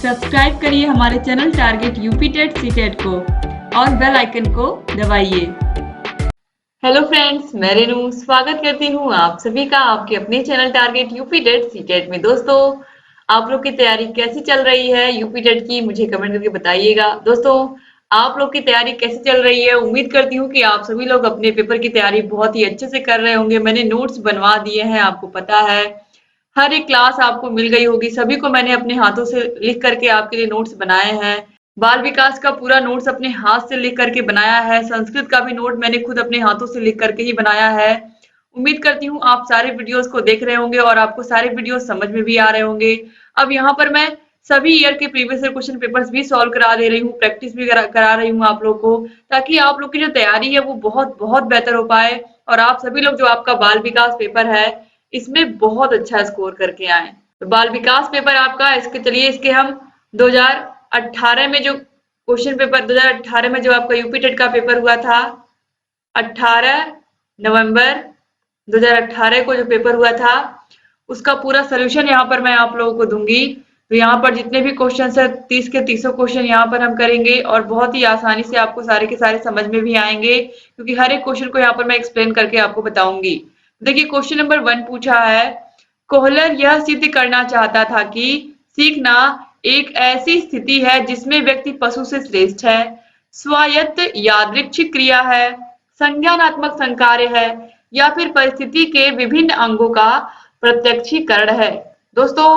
Subscribe करिए हमारे channel target UP TET CTET को और बेल आइकन को दबाइए। हेलो फ्रेंड्स, मैं रेनू स्वागत करती हूँ आप सभी का आपके अपने channel target UP TET CTET में। दोस्तों, आप लोग की तैयारी कैसी चल रही है यूपी टेट की, मुझे कमेंट करके बताइएगा। दोस्तों, आप लोग की तैयारी कैसी चल रही है? उम्मीद करती हूँ कि आप सभी लोग अपने पेपर की तैयारी बहुत ही अच्छे से कर रहे होंगे। मैंने नोट्स बनवा दिए हैं, आपको पता है हर एक क्लास आपको मिल गई होगी। सभी को मैंने अपने हाथों से लिख करके आपके लिए नोट्स बनाए हैं। बाल विकास का पूरा नोट्स अपने हाथ से लिख करके बनाया है। संस्कृत का भी नोट मैंने खुद अपने हाथों से लिख करके ही बनाया है। उम्मीद करती हूँ आप सारे वीडियोस को देख रहे होंगे और आपको सारे वीडियो समझ में भी आ रहे होंगे। अब यहाँ पर मैं सभी ईयर के प्रीवियस ईयर क्वेश्चन पेपर्स भी सॉल्व करा दे रही हूँ, प्रैक्टिस भी करा रही हूँ आप लोग को, ताकि आप लोग की जो तैयारी है वो बहुत बहुत बेहतर हो पाए और आप सभी लोग जो आपका बाल विकास पेपर है इसमें बहुत अच्छा स्कोर करके आए। तो बाल विकास पेपर आपका इसके हम 2018 में जो क्वेश्चन पेपर 2018 में जो आपका यूपी टेट का पेपर हुआ था, 18 नवंबर 2018 को जो पेपर हुआ था उसका पूरा सोल्यूशन यहाँ पर मैं आप लोगों को दूंगी। तो यहाँ पर जितने भी क्वेश्चन है 30 के 30 क्वेश्चन यहाँ पर हम करेंगे और बहुत ही आसानी से आपको सारे के सारे समझ में भी आएंगे, क्योंकि हर एक क्वेश्चन को यहाँ पर मैं एक्सप्लेन करके आपको बताऊंगी। देखिए, क्वेश्चन नंबर 1 पूछा है, कोहलर यह सिद्ध करना चाहता था कि सीखना एक ऐसी स्थिति है जिसमें व्यक्ति पशु से श्रेष्ठ है, स्वायत्त यादृच्छिक क्रिया है, संज्ञानात्मक संकार्य है या फिर परिस्थिति के विभिन्न अंगों का प्रत्यक्षीकरण है। दोस्तों,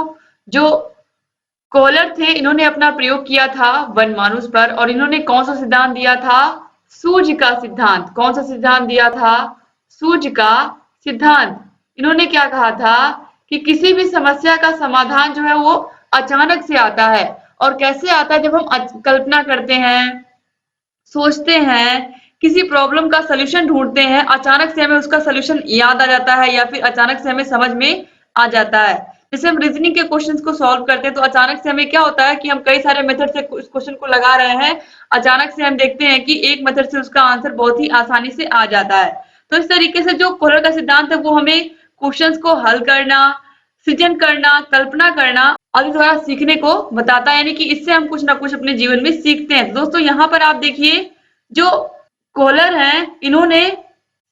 जो कोहलर थे इन्होंने अपना प्रयोग किया था वनमानुष पर और इन्होंने कौन सा सिद्धांत दिया था? सूझ का सिद्धांत। कौन सा सिद्धांत दिया था? सूझ का सिद्धांत। इन्होंने क्या कहा था कि किसी भी समस्या का समाधान जो है वो अचानक से आता है। और कैसे आता है? जब हम कल्पना करते हैं, सोचते हैं, किसी प्रॉब्लम का सलूशन ढूंढते हैं, अचानक से हमें उसका सलूशन याद आ जाता है या फिर अचानक से हमें समझ में आ जाता है। जैसे हम रीजनिंग के क्वेश्चंस को सॉल्व करते हैं तो अचानक से हमें क्या होता है कि हम कई सारे मेथड से उस क्वेश्चन को लगा रहे हैं, अचानक से हम देखते हैं कि एक मेथड से उसका आंसर बहुत ही आसानी से आ जाता है। तो इस तरीके से जो कोहलर का सिद्धांत है वो हमें क्वेश्चंस को हल करना, सृजन करना, कल्पना करना आदि द्वारा सीखने को बताता है, यानी कि इससे हम कुछ ना कुछ अपने जीवन में सीखते हैं। दोस्तों, यहाँ पर आप देखिए, जो कोहलर हैं इन्होंने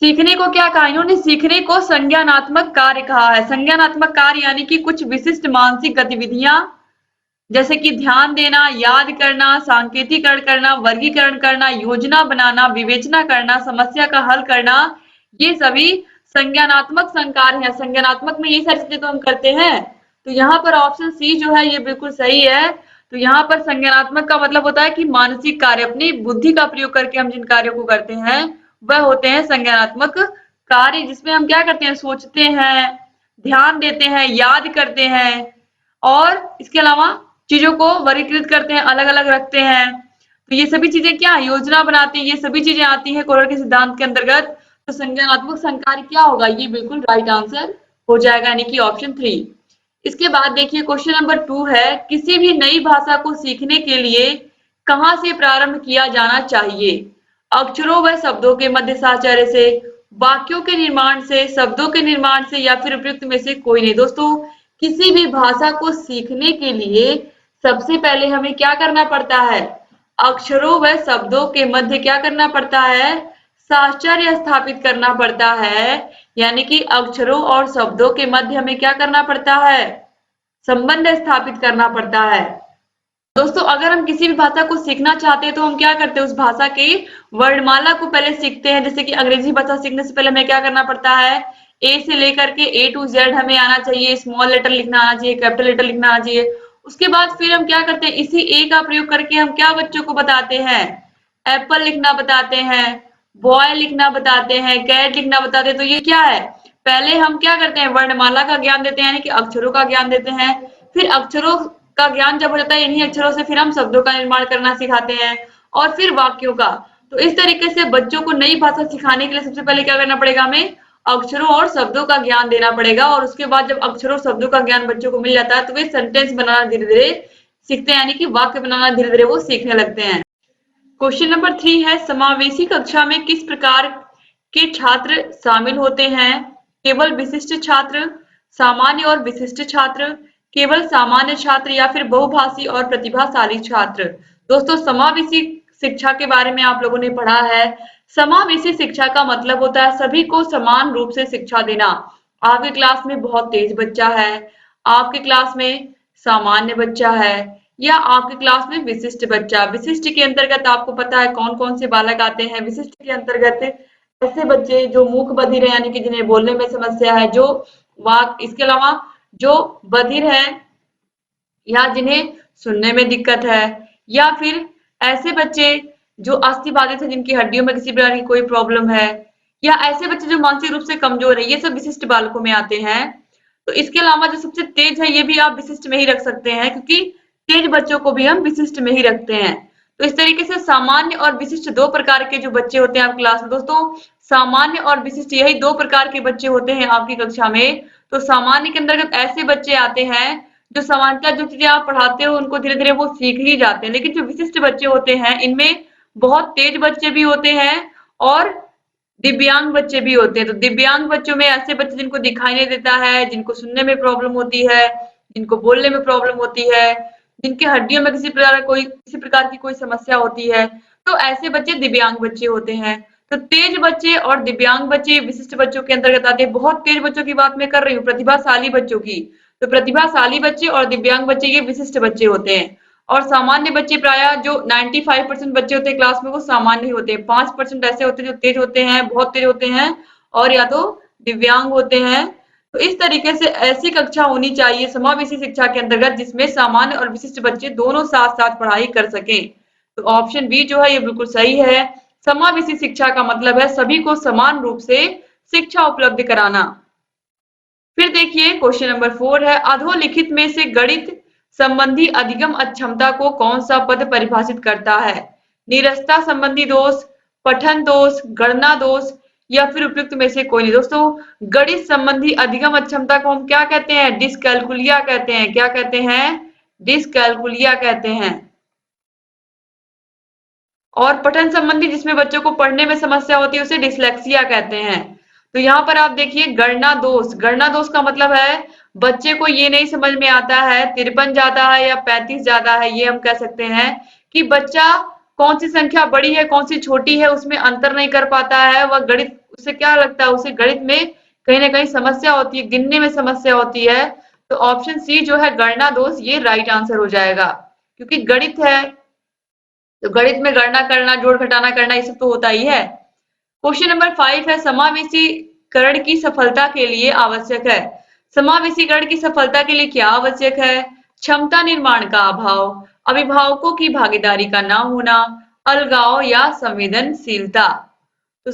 सीखने को क्या कहा? इन्होंने सीखने को संज्ञानात्मक कार्य कहा है। संज्ञानात्मक कार्य यानी कि कुछ विशिष्ट मानसिक गतिविधियां, जैसे कि ध्यान देना, याद करना, सांकेतिकरण करना, वर्गीकरण करना, योजना बनाना, विवेचना करना, समस्या का हल करना, ये सभी संज्ञानात्मक संकार है। संज्ञानात्मक में ये सारी चीजें तो हम करते हैं। तो यहाँ पर ऑप्शन सी जो है ये बिल्कुल सही है। तो यहाँ पर संज्ञानात्मक का मतलब होता है कि मानसिक कार्य, अपनी बुद्धि का प्रयोग करके हम जिन कार्यों को करते हैं वह होते हैं संज्ञानात्मक कार्य, जिसमें हम क्या करते हैं? सोचते हैं, ध्यान देते हैं, याद करते हैं और इसके अलावा चीजों को वर्गीकृत करते हैं, अलग अलग रखते हैं। तो ये सभी चीजें क्या योजना बनाती हैं, ये सभी चीजें आती हैं कोहलर के सिद्धांत के अंतर्गत। तो संज्ञानात्मक संकार्य क्या होगा? ये बिल्कुल राइट आंसर हो जाएगा, यानी कि ऑप्शन 3। इसके बाद देखिए क्वेश्चन नंबर 2 है, किसी भी नई भाषा को सीखने के लिए कहां से प्रारंभ किया जाना चाहिए? अक्षरों व शब्दों के मध्य साहचर्य से, वाक्यों के निर्माण से, शब्दों के निर्माण से या फिर उपयुक्त में से कोई नहीं। दोस्तों, किसी भी भाषा को सीखने के लिए सबसे पहले हमें क्या करना पड़ता है? अक्षरों व शब्दों के मध्य क्या करना पड़ता है? साहचर्य स्थापित करना पड़ता है, यानी कि अक्षरों और शब्दों के मध्य हमें क्या करना पड़ता है? संबंध स्थापित करना पड़ता है। दोस्तों, अगर हम किसी भी भाषा को सीखना चाहते हैं तो हम क्या करते हैं? उस भाषा की वर्णमाला को पहले सीखते हैं। जैसे कि अंग्रेजी भाषा सीखने से पहले हमें क्या करना पड़ता है? ए से लेकर के ए टू जेड हमें आना चाहिए, स्मॉल लेटर लिखना आना चाहिए, कैपिटल लेटर लिखना आना चाहिए। उसके बाद फिर हम क्या करते हैं? इसी ए का प्रयोग करके हम क्या बच्चों को बताते हैं? एप्पल लिखना बताते हैं, बॉय लिखना बताते हैं, कैट लिखना बताते हैं। तो ये क्या है? पहले हम क्या करते हैं? वर्णमाला का ज्ञान देते हैं, यानी कि अक्षरों का ज्ञान देते हैं। फिर अक्षरों का ज्ञान जब हो जाता है, इन्हीं अक्षरों से फिर हम शब्दों का निर्माण करना सिखाते हैं और फिर वाक्यों का। तो इस तरीके से बच्चों को नई भाषा सिखाने के लिए सबसे पहले क्या करना पड़ेगा? हमें अक्षरों और शब्दों का ज्ञान देना पड़ेगा। और उसके बाद जब अक्षरों शब्दों का ज्ञान बच्चों को मिल जाता है तो वे सेंटेंस बनाना धीरे धीरे सीखते हैं, यानी कि वाक्य बनाना धीरे धीरे वो सीखने लगते हैं। क्वेश्चन नंबर 3 है, समावेशी कक्षा में किस प्रकार के छात्र शामिल होते हैं? केवल विशिष्ट छात्र, सामान्य और विशिष्ट छात्र, केवल सामान्य छात्र या फिर बहुभाषी और प्रतिभाशाली छात्र। दोस्तों समावेशी शिक्षा के बारे में आप लोगों ने पढ़ा है। समावेशी शिक्षा का मतलब होता है सभी को समान रूप से शिक्षा देना। आपके क्लास में बहुत तेज बच्चा है, आपके क्लास में सामान्य बच्चा है, या आपके क्लास में विशिष्ट बच्चा। विशिष्ट के अंतर्गत आपको पता है कौन कौन से बालक आते हैं। विशिष्ट के अंतर्गत ऐसे बच्चे जो मूक बधिर है, यानी कि जिन्हें बोलने में समस्या है, जो वाक इसके अलावा जो बधिर है या जिन्हें सुनने में दिक्कत है, या फिर ऐसे बच्चे जो अस्थिबाधित है, जिनकी हड्डियों में किसी प्रकार की कोई प्रॉब्लम है, या ऐसे बच्चे जो मानसिक रूप से कमजोर है, ये सब विशिष्ट बालकों में आते हैं। तो इसके अलावा जो सबसे तेज है, ये भी आप विशिष्ट में ही रख सकते हैं, क्योंकि तेज बच्चों को भी हम विशिष्ट में ही रखते हैं। तो इस तरीके से सामान्य और विशिष्ट दो प्रकार के जो बच्चे होते हैं आपकी क्लास में। दोस्तों सामान्य और विशिष्ट यही दो प्रकार के बच्चे होते हैं आपकी कक्षा में। तो सामान्य के अंतर्गत ऐसे बच्चे आते हैं जो सामान्यतः जो चीजें आप पढ़ाते हो उनको धीरे धीरे वो सीख ही जाते हैं। लेकिन जो विशिष्ट बच्चे होते हैं इनमें बहुत तेज बच्चे भी होते हैं और दिव्यांग बच्चे भी होते हैं। तो दिव्यांग बच्चों में ऐसे बच्चे जिनको दिखाई नहीं देता है, जिनको सुनने में प्रॉब्लम होती है, जिनको बोलने में प्रॉब्लम होती है, जिनकी हड्डियों में किसी प्रकार की कोई समस्या होती है, तो ऐसे बच्चे दिव्यांग बच्चे होते हैं। तो तेज बच्चे और दिव्यांग बच्चे विशिष्ट बच्चों के अंतर्गत आते हैं। बहुत तेज बच्चों की बात मैं कर रही हूँ, प्रतिभाशाली बच्चों की। तो प्रतिभाशाली बच्चे और दिव्यांग बच्चे ये विशिष्ट बच्चे होते हैं। और सामान्य बच्चे प्रायः जो 95% बच्चे होते हैं क्लास में वो सामान्य ही होते हैं। 5% ऐसे होते हैं जो तेज होते हैं, बहुत तेज होते हैं, और या तो दिव्यांग होते हैं। तो इस तरीके से ऐसी कक्षा होनी चाहिए समावेशी शिक्षा के अंतर्गत जिसमें सामान्य और विशिष्ट बच्चे दोनों साथ साथ पढ़ाई कर सकें। तो ऑप्शन बी जो है ये बिल्कुल सही है। समावेशी शिक्षा का मतलब है सभी को समान रूप से शिक्षा उपलब्ध कराना। फिर देखिए क्वेश्चन नंबर 4 है, अधोलिखित में से गणित संबंधी अधिगम अक्षमता को कौन सा पद परिभाषित करता है? निरस्ता संबंधी दोष, पठन दोष, गणना दोष, या फिर उपयुक्त में से कोई नहीं। दोस्तों गणित संबंधी अधिगम अक्षमता को हम क्या कहते हैं? डिसकैलकुलिया कहते हैं। क्या कहते हैं? डिसकैलकुलिया कहते हैं। और पठन संबंधी जिसमें बच्चों को पढ़ने में समस्या होती है उसे डिसलेक्सिया कहते हैं। तो यहाँ पर आप देखिए गणना दोष का मतलब है बच्चे को ये नहीं समझ में आता है 53 ज्यादा है या 35 ज्यादा है। ये हम कह सकते हैं कि बच्चा कौन सी संख्या बड़ी है कौन सी छोटी है उसमें अंतर नहीं कर पाता है। वह गणित उसे क्या लगता है, उसे गणित में कहीं ना कहीं समस्या होती है, गिनने में समस्या होती है। तो ऑप्शन सी जो है गणना दोष, ये राइट आंसर हो जाएगा, क्योंकि गणित है तो गणित में गणना करना, जोड़ घटाना करना, ये सब तो होता ही है। क्वेश्चन नंबर 5 है, समावेशीकरण की सफलता के लिए आवश्यक है। समावेशीकरण की सफलता के लिए क्या आवश्यक है? क्षमता निर्माण का अभाव, अभिभावकों की भागीदारी का ना होना, अलगाव या संवेदनशीलता। तो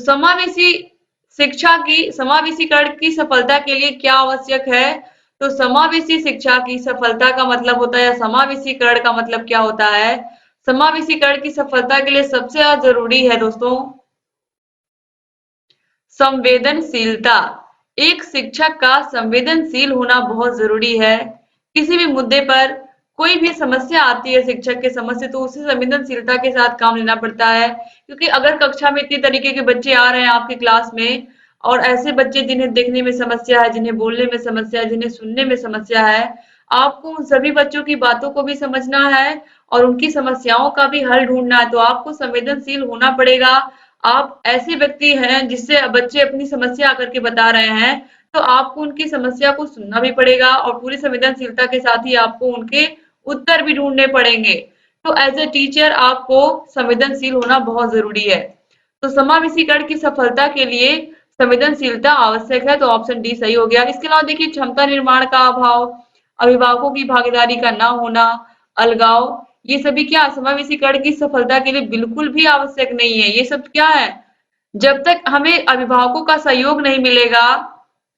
समावेशीकरण की सफलता के लिए क्या आवश्यक है? तो समावेशी शिक्षा की सफलता का मतलब होता है, समावेशीकरण का मतलब क्या होता है? समावेशीकरण की सफलता के लिए सबसे ज्यादा जरूरी है दोस्तों संवेदनशीलता। एक शिक्षक का संवेदनशील होना बहुत जरूरी है। किसी भी मुद्दे पर कोई भी समस्या आती है शिक्षक के समझ से तो उसे संवेदनशीलता के साथ काम लेना पड़ता है। क्योंकि अगर कक्षा में इतनी तरीके के बच्चे आ रहे हैं आपकी क्लास में, और ऐसे बच्चे जिन्हें देखने में समस्या है, जिन्हें बोलने में समस्या है, जिन्हें सुनने में समस्या है, आपको उन सभी बच्चों की बातों को भी समझना है और उनकी समस्याओं का भी हल ढूंढना है। तो आपको संवेदनशील होना पड़ेगा। आप ऐसे व्यक्ति हैं जिससे बच्चे अपनी समस्या आकर के बता रहे हैं, तो आपको उनकी समस्या को सुनना भी पड़ेगा और पूरी संवेदनशीलता के साथ ही आपको उनके उत्तर भी ढूंढने पड़ेंगे। तो एज ए टीचर आपको संवेदनशील होना बहुत जरूरी है। तो समावेशीकरण की सफलता के लिए संवेदनशीलता आवश्यक है, तो ऑप्शन डी सही हो गया। इसके अलावा देखिए क्षमता निर्माण का अभाव, अभिभावकों की भागीदारी का ना होना, अलगाव, ये सभी क्या समावेशीकरण की सफलता के लिए बिल्कुल भी आवश्यक नहीं है। ये सब क्या है? जब तक हमें अभिभावकों का सहयोग नहीं मिलेगा,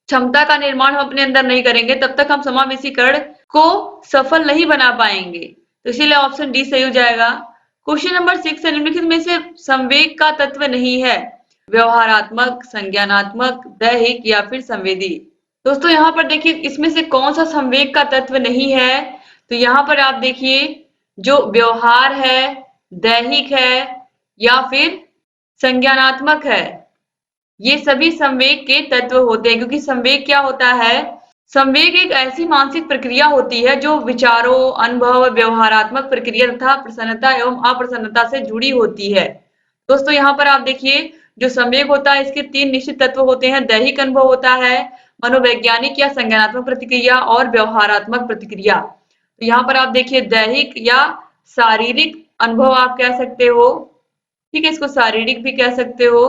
क्षमता का निर्माण हम अपने अंदर नहीं करेंगे, तब तक हम समावेशीकरण को सफल नहीं बना पाएंगे। तो इसीलिए ऑप्शन डी सही हो जाएगा। क्वेश्चन नंबर 6 है, निम्नलिखित में से संवेग का तत्व नहीं है? व्यवहारात्मक, संज्ञानात्मक, दैहिक या फिर संवेदी। दोस्तों यहाँ पर देखिए इसमें से कौन सा संवेग का तत्व नहीं है? तो यहाँ पर आप देखिए जो व्यवहार है, दैहिक है या फिर संज्ञानात्मक है, ये सभी संवेग के तत्व होते हैं। क्योंकि संवेग क्या होता है? संवेग एक ऐसी मानसिक प्रक्रिया होती है जो विचारों, अनुभव, व्यवहारात्मक प्रक्रिया तथा प्रसन्नता एवं अप्रसन्नता से जुड़ी होती है। दोस्तों यहाँ पर आप देखिए, जो संवेग होता है इसके 3 निश्चित तत्व होते हैं। दैहिक अनुभव होता है, मनोवैज्ञानिक या संज्ञानात्मक प्रतिक्रिया और व्यवहारात्मक प्रतिक्रिया। तो यहाँ पर आप देखिए, दैहिक या शारीरिक अनुभव आप कह सकते हो, ठीक है, इसको शारीरिक भी कह सकते हो,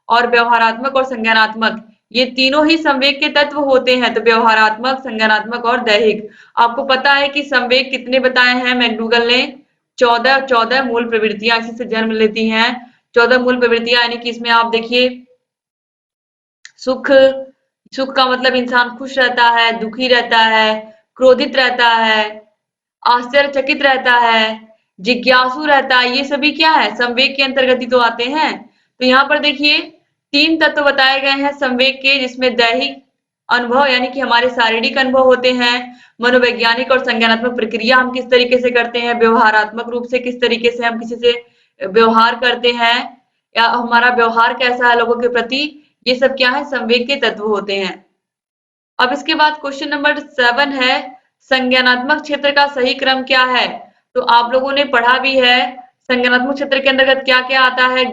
और व्यवहारात्मक और संज्ञानात्मक, ये तीनों ही संवेग के तत्व होते हैं। तो व्यवहारात्मक, संज्ञानात्मक और दैहिक। आपको पता है कि संवेग कितने बताए हैं मैकडूगल ने? 14 मूल प्रवृत्तियां इसी से जन्म लेती हैं। 14 मूल प्रवृत्तियां, यानी कि इसमें आप देखिए, सुख, सुख का मतलब इंसान खुश रहता है, दुखी रहता है, क्रोधित रहता है, आश्चर्यचकित रहता है, जिज्ञासु रहता है, ये सभी क्या है? संवेग के अंतर्गत ही तो आते हैं। तो यहाँ पर देखिए, 3 तत्व बताए गए हैं संवेग के, जिसमें दैहिक अनुभव यानी कि हमारे शारीरिक अनुभव होते हैं, मनोवैज्ञानिक और संज्ञानात्मक प्रक्रिया हम किस तरीके से करते हैं, व्यवहारात्मक रूप से किस तरीके से हम किसी से व्यवहार करते हैं, या हमारा व्यवहार कैसा है लोगों के प्रति, ये सब क्या है? संवेग के तत्व होते हैं। अब इसके बाद क्वेश्चन नंबर 7 है, संज्ञानात्मक क्षेत्र का सही क्रम क्या है? तो आप लोगों ने पढ़ा भी है, संज्ञानात्मक क्षेत्र के अंतर्गत क्या क्या आता है?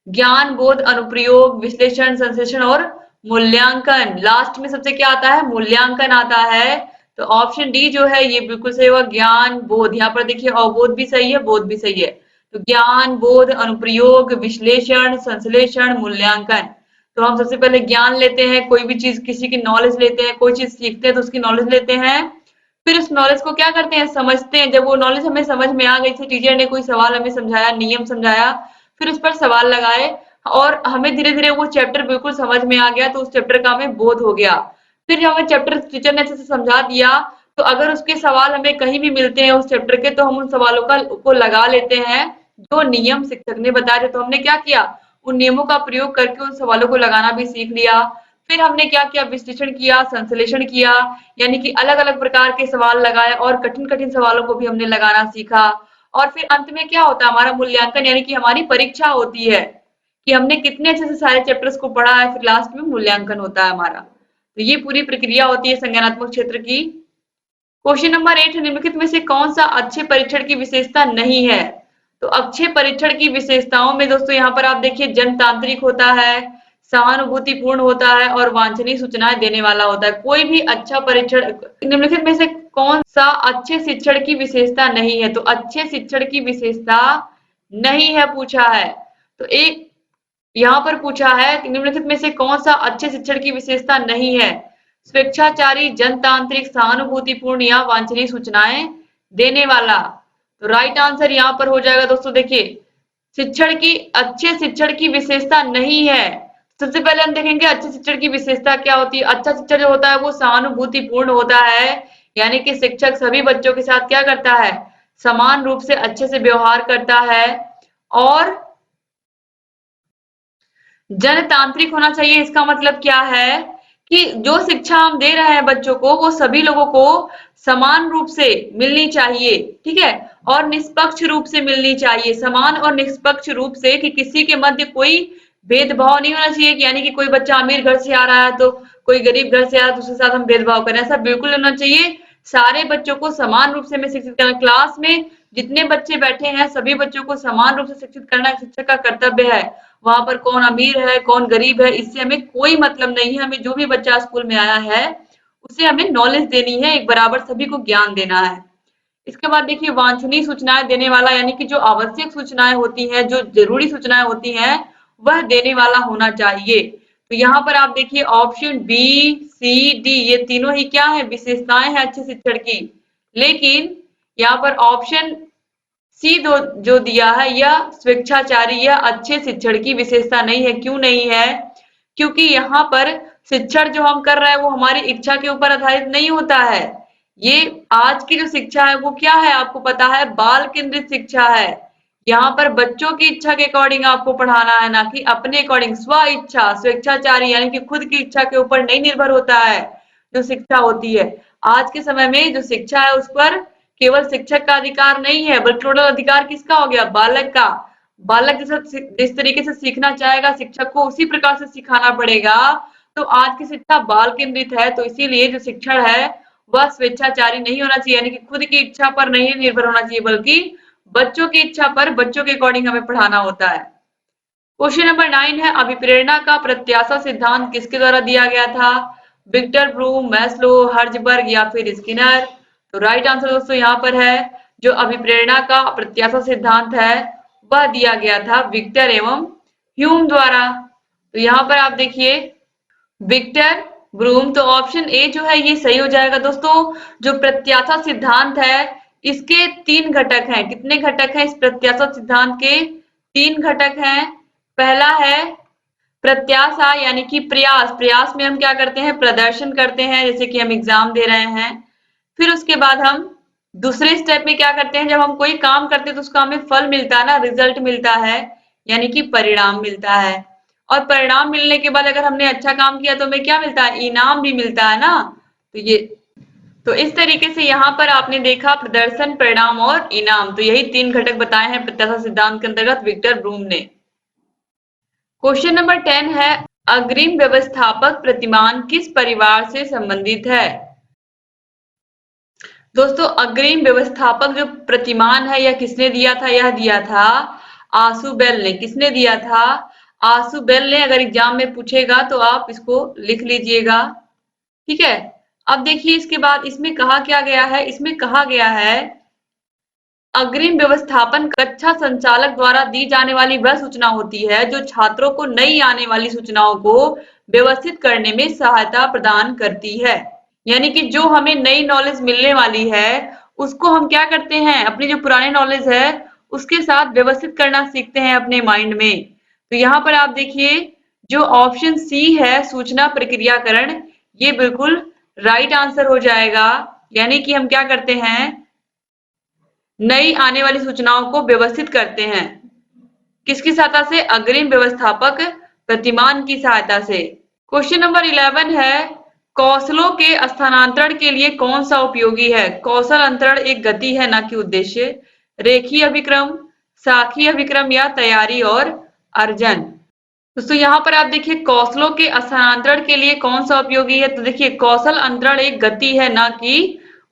ज्ञान, बोध, अनुप्रयोग, विश्लेषण, संश्लेषण और मूल्यांकन। लास्ट में सबसे क्या आता है? मूल्यांकन आता है। तो ऑप्शन डी जो है ये बिल्कुल सही होगा, ज्ञान, बोध। यहाँ पर देखिए, अवबोध भी सही है, बोध भी सही है। तो ज्ञान, बोध, अनुप्रयोग, विश्लेषण, संश्लेषण, मूल्यांकन। तो हम सबसे पहले ज्ञान लेते हैं, कोई भी चीज, किसी की नॉलेज लेते हैं, कोई चीज सीखते हैं तो उसकी नॉलेज लेते हैं, फिर उस नॉलेज को क्या करते हैं? समझते हैं। जब वो नॉलेज हमें समझ में आ गई थी, टीचर ने कोई सवाल हमें समझाया, नियम समझाया, फिर उस पर सवाल लगाए और हमें धीरे धीरे वो चैप्टर बिल्कुल समझ में आ गया, तो उस चैप्टर का हमें बोध हो गया। फिर जब हमें चैप्टर टीचर ने अच्छे से समझा दिया, तो अगर उसके सवाल हमें कहीं भी मिलते हैं उस चैप्टर के, तो हम उन सवालों को लगा लेते हैं जो नियम शिक्षक ने बताए थे। तो हमने क्या किया? उन नियमों का प्रयोग करके उन सवालों को लगाना भी सीख लिया। फिर हमने क्या किया? विश्लेषण किया, संश्लेषण किया, यानी कि अलग अलग प्रकार के सवाल लगाए और कठिन कठिन सवालों को भी हमने लगाना सीखा। और फिर अंत में क्या होता है? हमारा मूल्यांकन, यानी कि हमारी परीक्षा होती है कि हमने कितने अच्छे से सारे चैप्टर्स को पढ़ा है। फिर लास्ट में मूल्यांकन होता है हमारा। तो ये पूरी प्रक्रिया होती है संज्ञानात्मक क्षेत्र की। क्वेश्चन नंबर 8, निम्नलिखित में से कौन सा अच्छे परीक्षण की विशेषता नहीं है? तो अच्छे परीक्षण की विशेषताओं में दोस्तों यहाँ पर आप देखिए, जनतांत्रिक होता है, सहानुभूतिपूर्ण होता है और वांछनीय सूचनाएं देने वाला होता है। कोई भी अच्छा परीक्षण, निम्नलिखित में से कौन सा अच्छे शिक्षण की विशेषता नहीं है? तो अच्छे शिक्षण की विशेषता नहीं है पूछा है। तो एक यहाँ पर पूछा है कि निम्नलिखित में से कौन सा अच्छे शिक्षण की विशेषता नहीं है? स्वेच्छाचारी, जनतांत्रिक, सहानुभूतिपूर्ण या वांछनीय सूचनाएं देने वाला। तो राइट आंसर यहाँ पर हो जाएगा दोस्तों, देखिए, अच्छे शिक्षण की विशेषता नहीं है। सबसे पहले हम देखेंगे अच्छे शिक्षण की विशेषता क्या होती है। अच्छा शिक्षण जो होता है वो सहानुभूतिपूर्ण होता है, यानी कि शिक्षक सभी बच्चों के साथ क्या करता है? समान रूप से अच्छे से व्यवहार करता है। और जनतांत्रिक होना चाहिए, इसका मतलब क्या है कि जो शिक्षा हम दे रहे हैं बच्चों को, वो सभी लोगों को समान रूप से मिलनी चाहिए, ठीक है, और निष्पक्ष रूप से मिलनी चाहिए। समान और निष्पक्ष रूप से, कि किसी के मध्य कोई भेदभाव नहीं होना चाहिए, कि यानी कि कोई बच्चा अमीर घर से आ रहा है तो कोई गरीब घर से आ रहा है तो उसके साथ हम भेदभाव करें, ऐसा बिल्कुल होना चाहिए। सारे बच्चों को समान रूप से हमें शिक्षित करना। क्लास में जितने बच्चे बैठे हैं सभी बच्चों को समान रूप से शिक्षित करना शिक्षक का कर्तव्य है। वहां पर कौन अमीर है, कौन गरीब है, इससे हमें कोई मतलब नहीं है। हमें जो भी बच्चा स्कूल में आया है उसे हमें नॉलेज देनी है, एक बराबर सभी को ज्ञान देना है। इसके बाद देखिए, वांछनीय सूचनाएं देने वाला, यानी कि जो आवश्यक सूचनाएं होती हैं, जो जरूरी सूचनाएं होती हैं, वह देने वाला होना चाहिए। तो यहाँ पर आप देखिए, ऑप्शन बी, सी, डी, ये तीनों ही क्या है? विशेषताएं हैं अच्छे शिक्षण की। लेकिन यहाँ पर ऑप्शन सी जो दिया है, यह स्वेच्छाचारी या अच्छे शिक्षण की विशेषता नहीं है। क्यों नहीं है? क्योंकि यहाँ पर शिक्षण जो हम कर रहे हैं वो हमारी इच्छा के ऊपर आधारित नहीं होता है। ये आज की जो शिक्षा है वो क्या है? आपको पता है, बाल केंद्रित शिक्षा है। यहाँ पर बच्चों की इच्छा के अकॉर्डिंग आपको पढ़ाना है, ना कि अपने अकॉर्डिंग। स्व इच्छा, स्वेच्छाचारी, यानी कि खुद की इच्छा के ऊपर नहीं निर्भर होता है जो शिक्षा होती है। आज के समय में जो शिक्षा है उस पर केवल शिक्षक का अधिकार नहीं है, बल्कि टोटल अधिकार किसका हो गया? बालक का। बालक जिस तरीके से सीखना चाहेगा, शिक्षक को उसी प्रकार से सिखाना पड़ेगा। तो आज की शिक्षा बाल केंद्रित है, तो इसीलिए जो शिक्षण है वह स्वेच्छाचारी नहीं होना चाहिए, यानी कि खुद की इच्छा पर नहीं निर्भर होना चाहिए, बल्कि बच्चों की इच्छा पर, बच्चों के अकॉर्डिंग हमें पढ़ाना होता है। क्वेश्चन नंबर 9 है, अभिप्रेरणा का प्रत्याशा सिद्धांत किसके द्वारा दिया गया था? विक्टर ब्रूम, मैस्लो, हर्जबर्ग या फिर स्किनर? तो राइट आंसर दोस्तों यहाँ पर है जो अभिप्रेरणा का प्रत्याशा सिद्धांत है वह दिया गया था विक्टर एवं ह्यूम द्वारा। तो यहाँ पर आप देखिए विक्टर ब्रूम, तो ऑप्शन ए जो है ये सही हो जाएगा दोस्तों। जो प्रत्याशा सिद्धांत है इसके 3 घटक हैं। कितने घटक हैं इस प्रत्याशा सिद्धांत के? 3 घटक हैं। पहला है प्रत्याशा यानी कि प्रयास, प्रयास में हम क्या करते हैं? प्रदर्शन करते हैं, जैसे कि हम एग्जाम दे रहे हैं। फिर उसके बाद हम दूसरे स्टेप में क्या करते हैं? जब हम कोई काम करते हैं तो उसका हमें फल मिलता है ना, रिजल्ट मिलता है, यानी कि परिणाम मिलता है। और परिणाम मिलने के बाद अगर हमने अच्छा काम किया तो हमें क्या मिलता है? इनाम भी मिलता है ना। तो इस तरीके से यहाँ पर आपने देखा प्रदर्शन, परिणाम और इनाम, तो यही 3 घटक बताए हैं प्रत्याशा सिद्धांत के अंतर्गत विक्टर ब्रूम ने। क्वेश्चन नंबर 10 है, अग्रिम व्यवस्थापक प्रतिमान किस परिवार से संबंधित है? दोस्तों अग्रिम व्यवस्थापक जो प्रतिमान है यह किसने दिया था? यह दिया था आशुबेल ने। किसने दिया था? आशुबेल ने। अगर एग्जाम में पूछेगा तो आप इसको लिख लीजिएगा, ठीक है। अब देखिए इसके बाद इसमें कहा क्या गया है? इसमें कहा गया है अग्रिम व्यवस्थापन कक्षा संचालक द्वारा दी जाने वाली वह सूचना होती है जो छात्रों को नई आने वाली सूचनाओं को व्यवस्थित करने में सहायता प्रदान करती है। यानी कि जो हमें नई नॉलेज मिलने वाली है उसको हम क्या करते हैं? अपनी जो पुरानी नॉलेज है उसके साथ व्यवस्थित करना सीखते हैं अपने माइंड में। तो यहाँ पर आप देखिए जो ऑप्शन सी है सूचना प्रक्रियाकरण, ये बिल्कुल राइट आंसर हो जाएगा। यानी कि हम क्या करते हैं? नई आने वाली सूचनाओं को व्यवस्थित करते हैं। किसकी सहायता से? अग्रिम व्यवस्थापक प्रतिमान की सहायता से। क्वेश्चन नंबर 11 है, कौशलों के स्थानांतरण के लिए कौन सा उपयोगी है? कौशल अंतरण एक गति है ना कि उद्देश्य। रेखीय अभिक्रम, शाखीय अभिक्रम या तैयारी और अर्जन? दोस्तों यहाँ पर आप देखिए कौशलों के स्थानांतरण के लिए कौन सा उपयोगी है? तो देखिए कौशल अंतरण एक गति है ना कि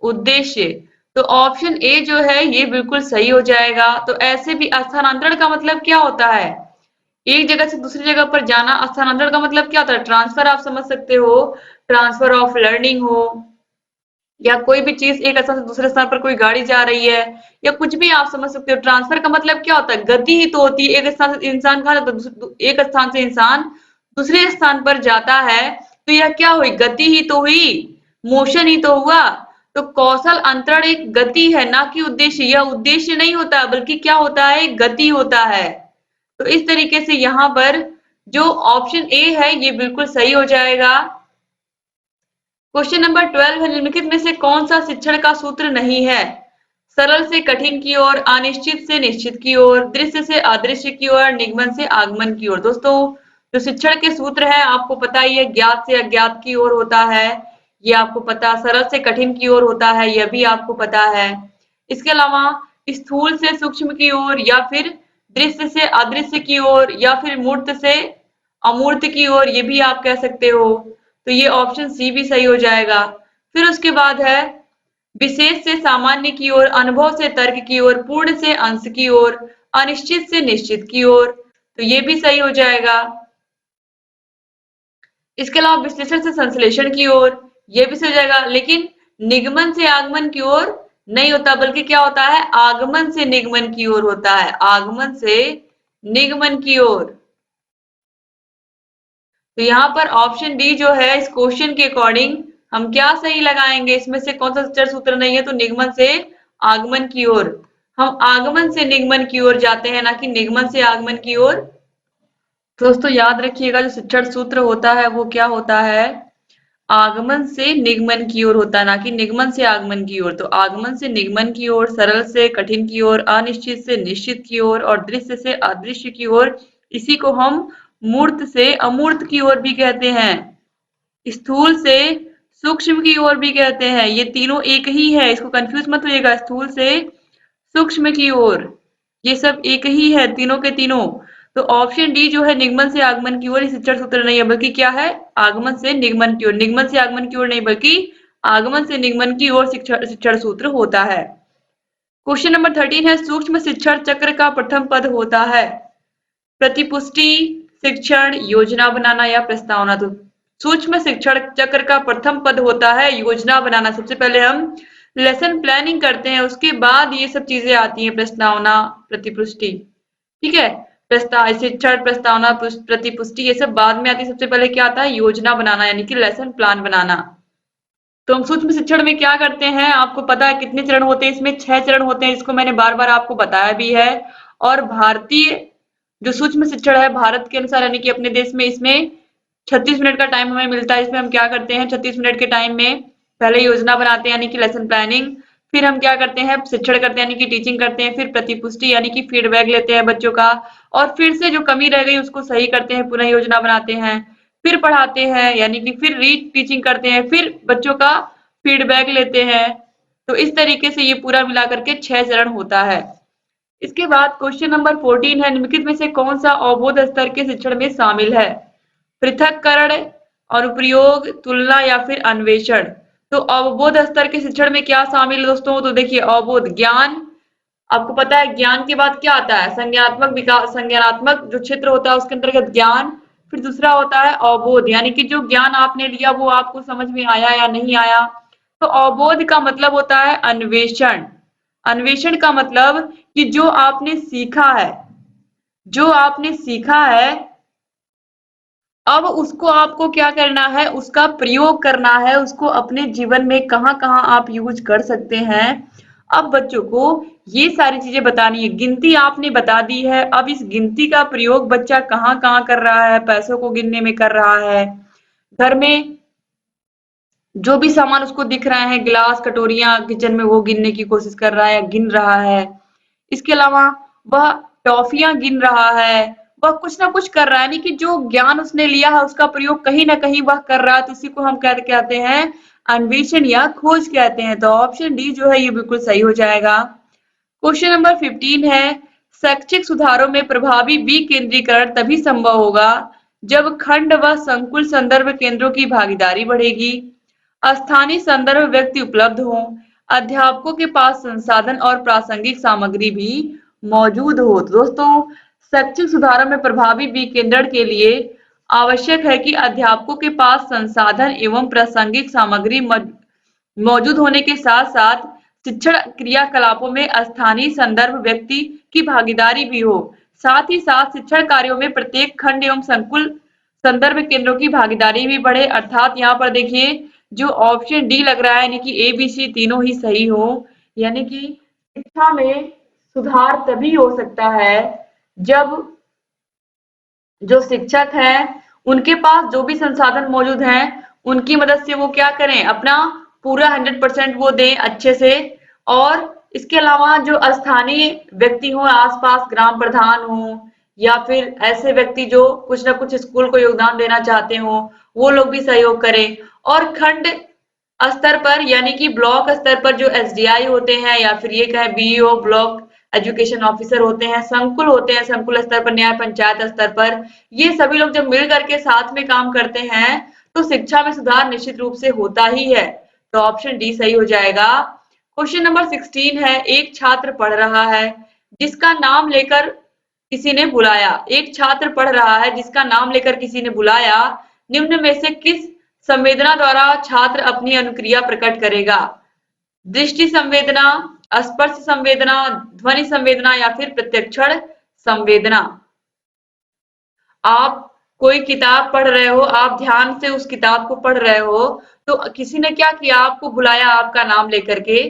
उद्देश्य। तो ऑप्शन ए जो है ये बिल्कुल सही हो जाएगा। तो ऐसे भी स्थानांतरण का मतलब क्या होता है? एक जगह से दूसरी जगह पर जाना। स्थानांतरण का मतलब क्या होता है? ट्रांसफर, आप समझ सकते हो, ट्रांसफर ऑफ लर्निंग हो, या कोई भी चीज एक स्थान से दूसरे स्थान पर कोई गाड़ी जा रही है, या कुछ भी आप समझ सकते हो। ट्रांसफर का मतलब क्या होता है? गति ही तो होती है। एक स्थान से इंसान कहाँ जाता है? एक स्थान से इंसान दूसरे स्थान पर जाता है, तो यह क्या हुई? गति ही तो हुई, मोशन ही तो हुआ। तो कौशल अंतरण एक गति है ना कि उद्देश्य। यह उद्देश्य नहीं होता बल्कि क्या होता है? गति होता है। तो इस तरीके से यहाँ पर जो ऑप्शन ए है ये बिल्कुल सही हो जाएगा। क्वेश्चन नंबर 12 है, निम्नलिखित में से कौन सा शिक्षण का सूत्र नहीं है? सरल से कठिन की ओर, अनिश्चित से निश्चित की ओर, दृश्य से अदृश्य की ओर, निगमन से आगमन की ओर। दोस्तों जो शिक्षण के सूत्र है आपको पता ही है, ज्ञात से अज्ञात की ओर होता है, ये आपको पता। सरल से कठिन की ओर होता है, यह भी आपको पता है। इसके अलावा स्थूल से सूक्ष्म की ओर, या फिर दृश्य से अदृश्य की ओर, या फिर मूर्त से अमूर्त की ओर, ये भी आप कह सकते हो। तो ये ऑप्शन सी भी सही हो जाएगा। फिर उसके बाद है विशेष से सामान्य की ओर, अनुभव से तर्क की ओर, पूर्ण से अंश की ओर, अनिश्चित से निश्चित की ओर, तो ये भी सही हो जाएगा। इसके अलावा विश्लेषण से संश्लेषण की ओर, ये भी सही हो जाएगा। लेकिन निगमन से आगमन की ओर नहीं होता, बल्कि क्या होता है? आगमन से निगमन की ओर होता है, आगमन से निगमन की ओर। तो यहाँ पर ऑप्शन डी जो है इस क्वेश्चन के अकॉर्डिंग हम क्या सही लगाएंगे? इसमें से कौन सा शिक्षण सूत्र नहीं है? तो निगमन से आगमन की ओर। हम आगमन से निगमन की ओर जाते हैं ना कि निगमन से आगमन की ओर। दोस्तों याद रखिएगा जो शिक्षण सूत्र होता है वो क्या होता है? आगमन से निगमन की ओर होता है, ना कि निगमन से आगमन की ओर। तो आगमन से निगमन की ओर, सरल से कठिन की ओर, अनिश्चित से निश्चित की ओर, और दृश्य से अदृश्य की ओर। इसी को हम मूर्त से अमूर्त की ओर भी कहते हैं, स्थूल से सूक्ष्म की ओर भी कहते हैं। ये तीनों एक ही है, इसको कंफ्यूज मत होइएगा। स्थूल से सूक्ष्म की ओर, ये सब एक ही है, तीनों के तीनों। तो ऑप्शन डी जो है निगमन से आगमन की ओर शिक्षण सूत्र नहीं है, बल्कि क्या है, आगमन से निगमन की ओर, निगमन से आगमन की ओर नहीं बल्कि आगमन से निगमन की ओर शिक्षण सूत्र होता है। क्वेश्चन नंबर 13 है, सूक्ष्म शिक्षण चक्र का प्रथम पद होता है प्रतिपुष्टि, शिक्षण, योजना बनाना या प्रस्तावना। तो सूक्ष्म शिक्षण चक्र का प्रथम पद होता है योजना बनाना। सबसे पहले हम लेसन प्लानिंग करते हैं, उसके बाद ये सब चीजें आती हैं, प्रस्तावना, प्रतिपुष्टि, ठीक है। शिक्षण, प्रस्तावना, प्रतिपुष्टि ये सब बाद में आती है। सबसे पहले क्या आता है, योजना बनाना यानी कि लेसन प्लान बनाना। तो हम सूक्ष्म शिक्षण में क्या करते हैं, आपको पता है कितने चरण होते हैं, इसमें 6 चरण होते हैं, जिसको मैंने बार बार आपको बताया भी है। और भारतीय जो सूक्ष्म शिक्षण है भारत के अनुसार यानी कि अपने देश में, इसमें 36 मिनट का टाइम हमें मिलता है। इसमें हम क्या करते हैं, 36 मिनट के टाइम में पहले योजना बनाते हैं यानी कि लेसन प्लानिंग, फिर हम क्या करते हैं, शिक्षण करते हैं यानी कि टीचिंग करते हैं, फिर प्रतिपुष्टि यानी कि फीडबैक लेते हैं बच्चों का, और फिर से जो कमी रह गई उसको सही करते हैं, पुनः योजना बनाते हैं, फिर पढ़ाते हैं यानी कि फिर री टीचिंग करते हैं, फिर बच्चों का फीडबैक लेते हैं। तो इस तरीके से ये पूरा मिला करके 6 चरण होता है। इसके बाद क्वेश्चन नंबर 14 है, निम्नलिखित में से कौन सा अवबोध स्तर के शिक्षण में शामिल है, पृथक्करण, अनुप्रयोग, तुलना या फिर अन्वेषण। तो अवबोध स्तर के शिक्षण में क्या शामिल है दोस्तों, तो देखिए अवबोध ज्ञान, आपको पता है ज्ञान के बाद क्या आता है, संज्ञानात्मक विकास, संज्ञानात्मक जो क्षेत्र होता है उसके अंतर्गत ज्ञान, फिर दूसरा होता है अवबोध यानी कि जो ज्ञान आपने लिया वो आपको समझ में आया या नहीं आया। तो अवबोध का मतलब होता है अन्वेषण, अन्वेषण का मतलब कि जो आपने सीखा है, जो आपने सीखा है अब उसको आपको क्या करना है, उसका प्रयोग करना है, उसको अपने जीवन में कहाँ कहाँ आप यूज कर सकते हैं। अब बच्चों को ये सारी चीजें बतानी है, गिनती आपने बता दी है, अब इस गिनती का प्रयोग बच्चा कहाँ कहाँ कर रहा है, पैसों को गिनने में कर रहा है, घर में जो भी सामान उसको दिख रहा है, गिलास, कटोरियां किचन में, वो गिनने की कोशिश कर रहा है, गिन रहा है। इसके अलावा वह टॉफियां गिन रहा है, वह कुछ ना कुछ कर रहा है, यानी कि जो ज्ञान उसने लिया है उसका प्रयोग कहीं ना कहीं वह कर रहा है, तो उसी को हम कहते हैं अन्वेषण या खोज कहते हैं। तो ऑप्शन डी जो है ये बिल्कुल सही हो जाएगा। क्वेश्चन नंबर 15 है, शैक्षिक सुधारों में प्रभावी विकेंद्रीकरण तभी संभव होगा जब खंड व संकुल संदर्भ केंद्रों की भागीदारी बढ़ेगी, स्थानीय संदर्भ व्यक्ति उपलब्ध हो, अध्यापकों के पास संसाधन और प्रासंगिक सामग्री भी मौजूद हो। तो दोस्तों शैक्षिक सुधारों में प्रभावी विकेंद्रण के लिए आवश्यक है कि अध्यापकों के पास संसाधन एवं प्रासंगिक सामग्री मौजूद होने के साथ साथ शिक्षण क्रियाकलापों में स्थानीय संदर्भ व्यक्ति की भागीदारी भी हो। साथ ही साथ शिक्षण कार्यों में प्रत्येक खंड एवं संकुल संदर्भ केंद्रों की भागीदारी भी बढ़े। अर्थात यहाँ पर देखिए जो ऑप्शन डी लग रहा है यानी कि ए बी सी तीनों ही सही हो, यानी कि शिक्षा में सुधार तभी हो सकता है जब जो शिक्षक हैं उनके पास जो भी संसाधन मौजूद हैं उनकी मदद से वो क्या करें, अपना पूरा 100% वो दें अच्छे से। और इसके अलावा जो स्थानीय व्यक्ति हो, आसपास ग्राम प्रधान हो या फिर ऐसे व्यक्ति जो कुछ ना कुछ स्कूल को योगदान देना चाहते हो, वो लोग भी सहयोग करें। और खंड स्तर पर यानी कि ब्लॉक स्तर पर जो एसडीआई होते हैं या फिर ये कहें बीईओ, ब्लॉक एजुकेशन ऑफिसर होते हैं, संकुल होते हैं, संकुल स्तर पर, न्याय पंचायत स्तर पर, ये सभी लोग जब मिल करके साथ में काम करते हैं तो शिक्षा में सुधार निश्चित रूप से होता ही है। तो ऑप्शन डी सही हो जाएगा। क्वेश्चन नंबर 16 है, एक छात्र पढ़ रहा है जिसका नाम लेकर किसी ने बुलाया, एक छात्र पढ़ रहा है जिसका नाम लेकर किसी ने बुलाया, निम्न में से किस संवेदना द्वारा छात्र अपनी अनुक्रिया प्रकट करेगा, दृष्टि संवेदना, स्पर्श संवेदना, ध्वनि संवेदना या फिर प्रत्यक्षण संवेदना। आप कोई किताब पढ़ रहे हो, आप ध्यान से उस किताब को पढ़ रहे हो, तो किसी ने क्या किया, आपको बुलाया आपका नाम लेकर के,